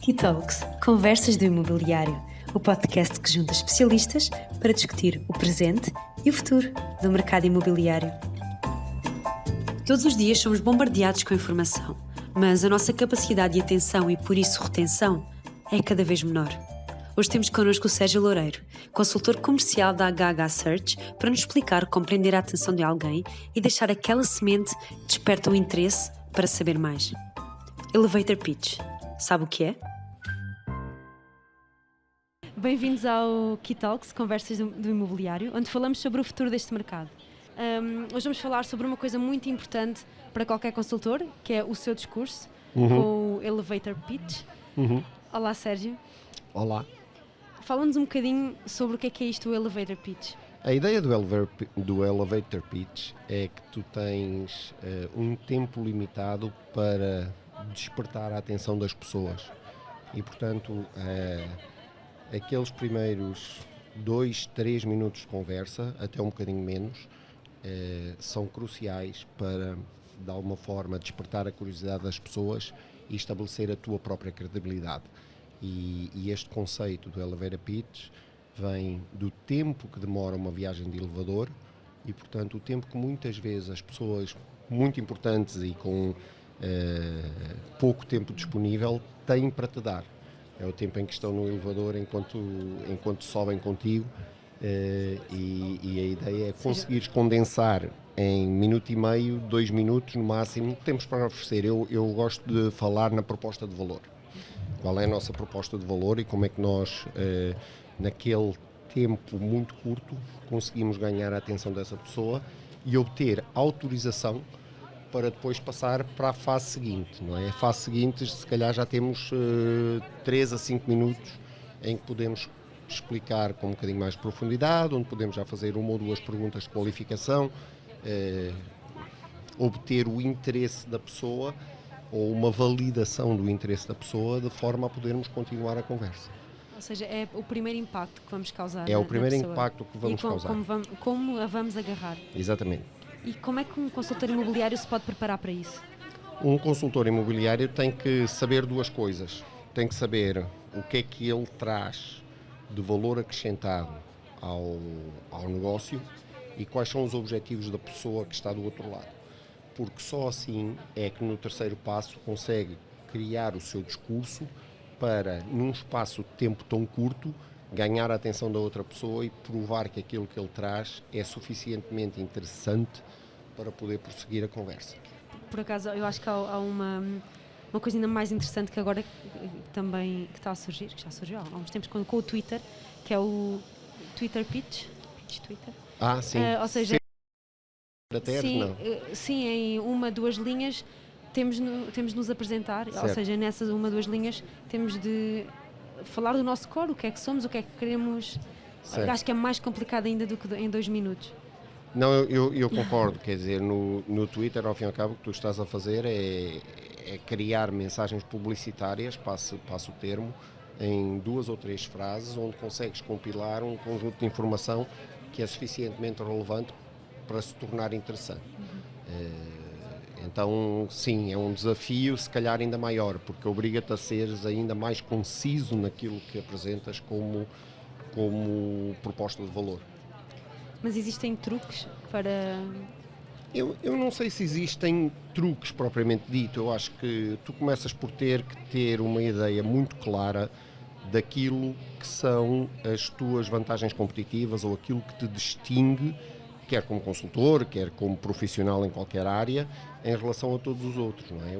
Keytalks, Conversas do Imobiliário, o podcast que junta especialistas para discutir o presente e o futuro do mercado imobiliário. Todos os dias somos bombardeados com informação, mas a nossa capacidade de atenção e, por isso, retenção é cada vez menor. Hoje temos connosco o Sérgio Loureiro, consultor comercial da HH Search, para nos explicar como prender a atenção de alguém e deixar aquela semente que desperta o interesse para saber mais. Elevator Pitch. Sabe o que é? Bem-vindos ao Keytalks, Conversas do Imobiliário, onde falamos sobre o futuro deste mercado. Hoje vamos falar sobre uma coisa muito importante para qualquer consultor, que é o seu discurso, com o Elevator Pitch. Olá, Sérgio. Olá. Fala-nos um bocadinho sobre o que é isto, o Elevator Pitch. A ideia do Elevator Pitch é que tu tens um tempo limitado para despertar a atenção das pessoas e, portanto, aqueles primeiros 2, 3 minutos de conversa, até um bocadinho menos, são cruciais para, de alguma forma, despertar a curiosidade das pessoas e estabelecer a tua própria credibilidade. E este conceito do Elevator Pitch vem do tempo que demora uma viagem de elevador e, portanto, o tempo que muitas vezes as pessoas muito importantes e com pouco tempo disponível têm para te dar. É o tempo em que estão no elevador enquanto sobem contigo e a ideia é conseguires condensar em minuto e meio, 2 minutos no máximo, temos para oferecer. Eu gosto de falar na proposta de valor. Qual é a nossa proposta de valor e como é que nós, naquele tempo muito curto, conseguimos ganhar a atenção dessa pessoa e obter autorização para depois passar para a fase seguinte, não é? A fase seguinte, se calhar já temos 3 a 5 minutos em que podemos explicar com um bocadinho mais de profundidade, onde podemos já fazer 1 ou 2 perguntas de qualificação, obter o interesse da pessoa ou uma validação do interesse da pessoa, de forma a podermos continuar a conversa. Ou seja, é o primeiro impacto que vamos causar. É o primeiro impacto que vamos causar. Como a vamos agarrar. Exatamente. E como é que um consultor imobiliário se pode preparar para isso? Um consultor imobiliário tem que saber 2 coisas. Tem que saber o que é que ele traz de valor acrescentado ao negócio e quais são os objetivos da pessoa que está do outro lado. Porque só assim é que no terceiro passo consegue criar o seu discurso para, num espaço de tempo tão curto, ganhar a atenção da outra pessoa e provar que aquilo que ele traz é suficientemente interessante para poder prosseguir a conversa. Por acaso, eu acho que há uma coisa ainda mais interessante que agora também que está a surgir, que já surgiu há uns tempos com o Twitter, que é o Twitter Pitch Twitter. Sim. Ou seja, não. Sim, em 1, 2 linhas temos de nos apresentar, certo. Ou seja, nessas 1, 2 linhas temos de falar do nosso core, o que é que somos, o que é que queremos. Certo. Acho que é mais complicado ainda do que em 2 minutos. Não, eu concordo, quer dizer, no Twitter, ao fim e ao cabo, o que tu estás a fazer é criar mensagens publicitárias, passo o termo, em 2 ou 3 frases, onde consegues compilar um conjunto de informação que é suficientemente relevante para se tornar interessante. Então, sim, é um desafio, se calhar ainda maior, porque obriga-te a seres ainda mais conciso naquilo que apresentas como proposta de valor. Mas existem truques para... Eu não sei se existem truques propriamente dito. Eu acho que tu começas por ter que ter uma ideia muito clara daquilo que são as tuas vantagens competitivas ou aquilo que te distingue, quer como consultor, quer como profissional em qualquer área, em relação a todos os outros, não é?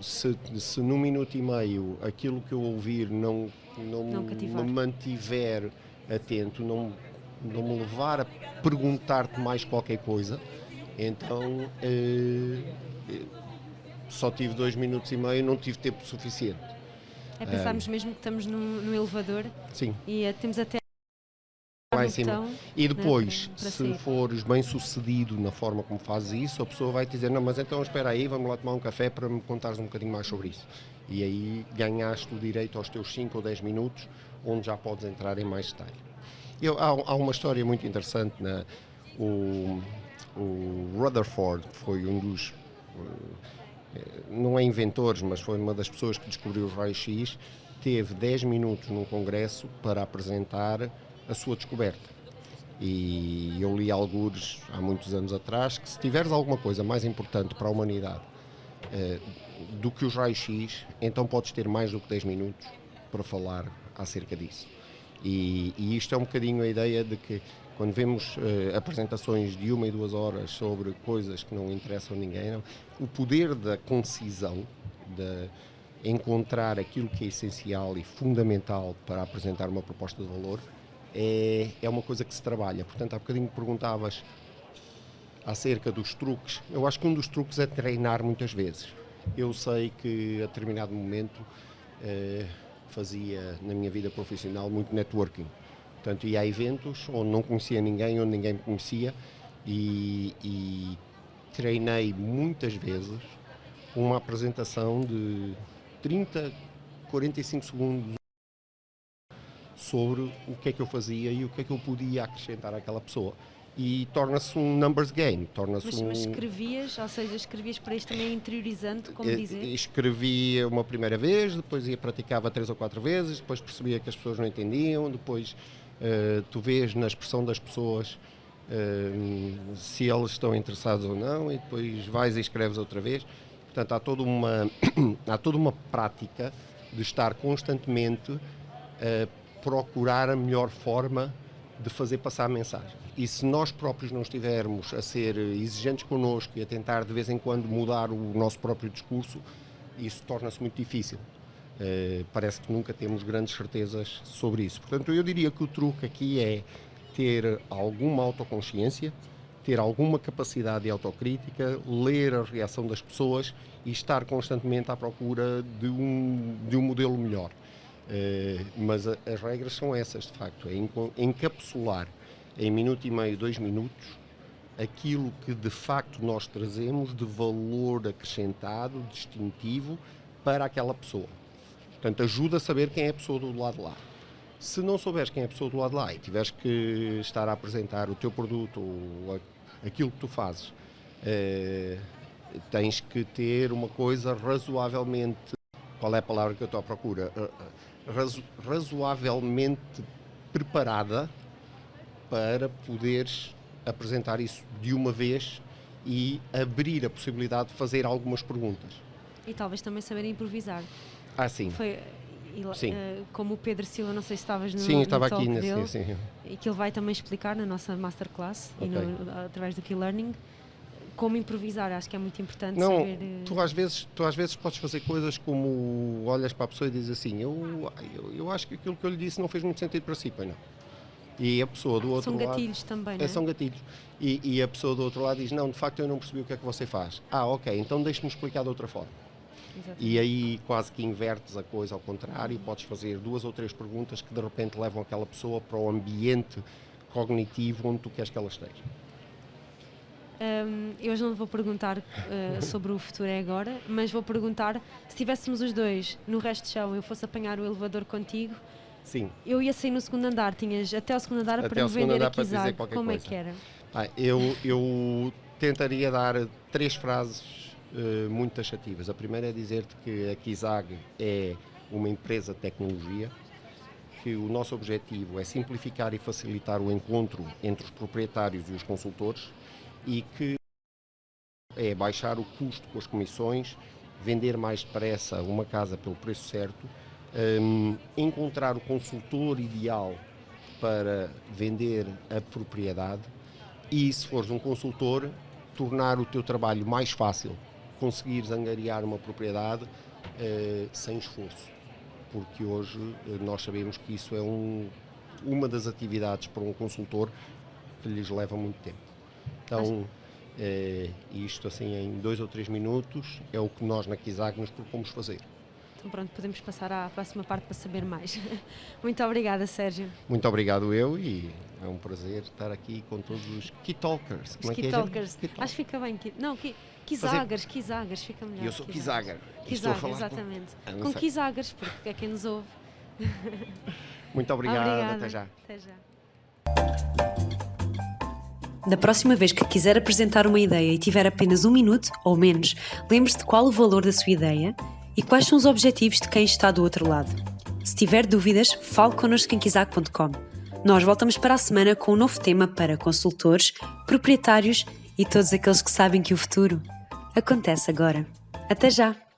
Se num minuto e meio aquilo que eu ouvir não me mantiver atento, não me levar a perguntar-te mais qualquer coisa, então só tive 2 minutos e meio, não tive tempo suficiente. É pensarmos mesmo que estamos no elevador. Sim. E temos até lá em cima. E depois, para se fores bem sucedido na forma como fazes isso, a pessoa vai te dizer, não, mas então espera aí, vamos lá tomar um café para me contares um bocadinho mais sobre isso. E aí ganhaste o direito aos teus 5 ou 10 minutos, onde já podes entrar em mais detalhe. Há uma história muito interessante, né? O Rutherford foi um dos não é inventores, mas foi uma das pessoas que descobriu os raios-x, teve 10 minutos num congresso para apresentar a sua descoberta. E eu li algures há muitos anos atrás que se tiveres alguma coisa mais importante para a humanidade do que os raios-x, então podes ter mais do que 10 minutos para falar acerca disso. E isto é um bocadinho a ideia de que quando vemos apresentações de 1 e 2 horas sobre coisas que não interessam a ninguém, não, o poder da concisão, de encontrar aquilo que é essencial e fundamental para apresentar uma proposta de valor, é uma coisa que se trabalha. Portanto, há bocadinho perguntavas acerca dos truques. Eu acho que um dos truques é treinar muitas vezes. Eu sei que a determinado momento fazia na minha vida profissional muito networking. Portanto, ia a eventos onde não conhecia ninguém, onde ninguém me conhecia e treinei muitas vezes uma apresentação de 30, 45 segundos sobre o que é que eu fazia e o que é que eu podia acrescentar àquela pessoa. E torna-se um numbers game. Mas escrevias, ou seja, escrevias para isto também interiorizando, como dizer? Escrevia uma primeira vez, depois praticava 3 ou 4 vezes, depois percebia que as pessoas não entendiam, depois tu vês na expressão das pessoas se eles estão interessados ou não, e depois vais e escreves outra vez. Portanto, há toda uma prática de estar constantemente a procurar a melhor forma de fazer passar a mensagem. E se nós próprios não estivermos a ser exigentes connosco e a tentar de vez em quando mudar o nosso próprio discurso, isso torna-se muito difícil. Parece que nunca temos grandes certezas sobre isso. Portanto, eu diria que o truque aqui é ter alguma autoconsciência, ter alguma capacidade de autocrítica, ler a reação das pessoas e estar constantemente à procura de um modelo melhor. Mas as regras são essas, de facto, é encapsular em 1,5 minutos, 2 minutos, aquilo que de facto nós trazemos de valor acrescentado, distintivo, para aquela pessoa. Portanto, ajuda a saber quem é a pessoa do lado de lá. Se não souberes quem é a pessoa do lado de lá e tiveres que estar a apresentar o teu produto ou aquilo que tu fazes, tens que ter uma coisa razoavelmente, qual é a palavra que eu estou à procura? Razoavelmente preparada para poderes apresentar isso de uma vez e abrir a possibilidade de fazer algumas perguntas. E talvez também saber improvisar. Sim. Sim. Como o Pedro Silva, não sei se estavas no Sim, estava talk aqui dele, sim. E que ele vai também explicar na nossa masterclass Okay. e através do Key Learning como improvisar. Acho que é muito importante não, saber... Tu às vezes podes fazer coisas como olhas para a pessoa e dizes assim, eu acho que aquilo que eu lhe disse não fez muito sentido para si, pois não. E a pessoa do outro lado... São gatilhos também, não é? São gatilhos. E a pessoa do outro lado diz, não, de facto eu não percebi o que é que você faz. Ok, então deixe-me explicar de outra forma. Exatamente. E aí quase que invertes a coisa ao contrário e podes fazer 2 ou 3 perguntas que de repente levam aquela pessoa para o ambiente cognitivo onde tu queres que ela esteja. Eu hoje não vou perguntar sobre o futuro é agora, mas vou perguntar, se estivéssemos os dois no resto de chão, eu fosse apanhar o elevador contigo, sim. Eu ia sair no segundo andar, tinhas até ao segundo andar para me vender a Kizag, como é que era? Eu tentaria dar 3 frases muito taxativas. A primeira é dizer-te que a Kizag é uma empresa de tecnologia, que o nosso objetivo é simplificar e facilitar o encontro entre os proprietários e os consultores e que é baixar o custo com as comissões, vender mais depressa uma casa pelo preço certo, encontrar o consultor ideal para vender a propriedade e, se fores um consultor, tornar o teu trabalho mais fácil, conseguires angariar uma propriedade sem esforço, porque hoje nós sabemos que isso é uma das atividades para um consultor que lhes leva muito tempo. Então, isto assim em 2 ou 3 minutos é o que nós na Kizag nos propomos fazer. Então pronto, podemos passar à próxima parte para saber mais. Muito obrigada, Sérgio. Muito obrigado eu e é um prazer estar aqui com todos os Key Talkers. Os Key Talkers. Acho que fica bem. Kizagers fica melhor. Eu sou Kizager. Kizager, exatamente. Com Kizagers, porque é quem nos ouve. Muito obrigado, Obrigada. até já. Até já. Da próxima vez que quiser apresentar uma ideia e tiver apenas 1 minuto ou menos, lembre-se de qual o valor da sua ideia e quais são os objetivos de quem está do outro lado. Se tiver dúvidas, fale connosco em kizak.com. Nós voltamos para a semana com um novo tema para consultores, proprietários e todos aqueles que sabem que o futuro acontece agora. Até já!